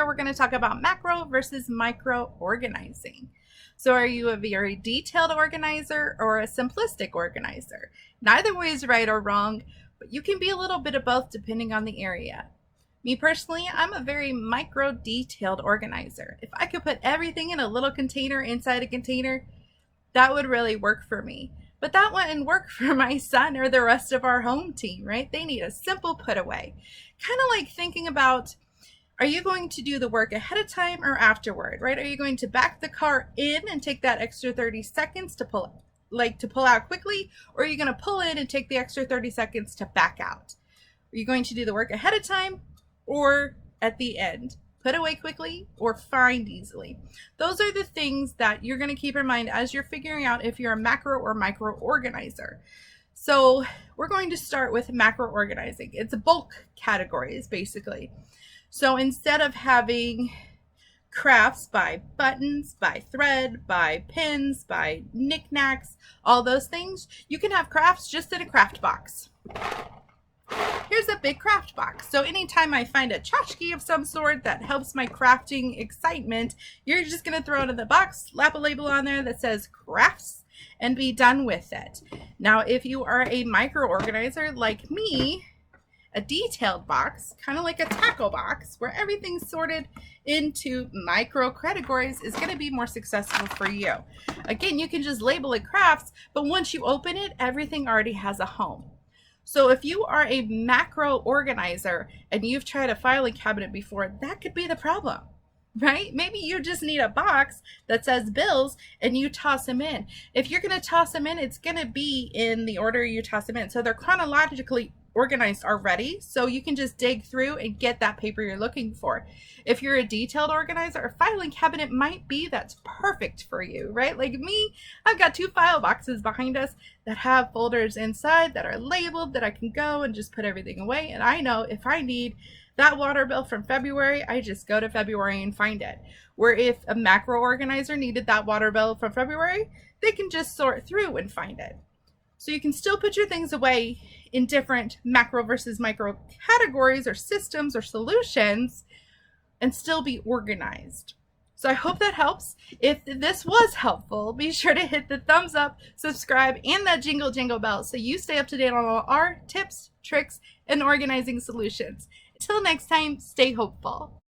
we're going to talk about macro versus micro organizing. So are you a very detailed organizer or a simplistic organizer? Neither way is right or wrong, but you can be a little bit of both depending on the area. Me personally, I'm a very micro detailed organizer. If I could put everything in a little container inside a container, that would really work for me. But that wouldn't work for my son or the rest of our home team, right? They need a simple put away. Kind of like thinking about, are you going to do the work ahead of time or afterward, right? Are you going to back the car in and take that extra 30 seconds to pull out quickly? Or are you going to pull in and take the extra 30 seconds to back out? Are you going to do the work ahead of time or at the end? Put away quickly or find easily. Those are the things that you're going to keep in mind as you're figuring out if you're a macro or micro organizer. So we're going to start with macro organizing. It's bulk categories basically. So instead of having crafts by buttons, by thread, by pins, by knickknacks, all those things, you can have crafts just in a craft box. Here's a big craft box. So anytime I find a tchotchke of some sort that helps my crafting excitement, you're just going to throw it in the box, slap a label on there that says crafts, and be done with it. Now, if you are a micro organizer like me, a detailed box, kind of like a tackle box, where everything's sorted into micro categories, is going to be more successful for you. Again, you can just label it crafts, but once you open it, everything already has a home. So if you are a macro organizer and you've tried a filing cabinet before, that could be the problem, right? Maybe you just need a box that says bills and you toss them in. If you're going to toss them in, it's going to be in the order you toss them in. So they're chronologically organized already, so you can just dig through and get that paper you're looking for. If you're a detailed organizer, a filing cabinet might be that's perfect for you, right? Like me, I've got 2 file boxes behind us that have folders inside that are labeled that I can go and just put everything away. And I know if I need that water bill from February, I just go to February and find it. Where if a macro organizer needed that water bill from February, they can just sort through and find it. So you can still put your things away in different macro versus micro categories or systems or solutions and still be organized. So I hope that helps. If this was helpful, be sure to hit the thumbs up, subscribe, and that jingle bell so you stay up to date on all our tips, tricks, and organizing solutions. Until next time, stay hopeful.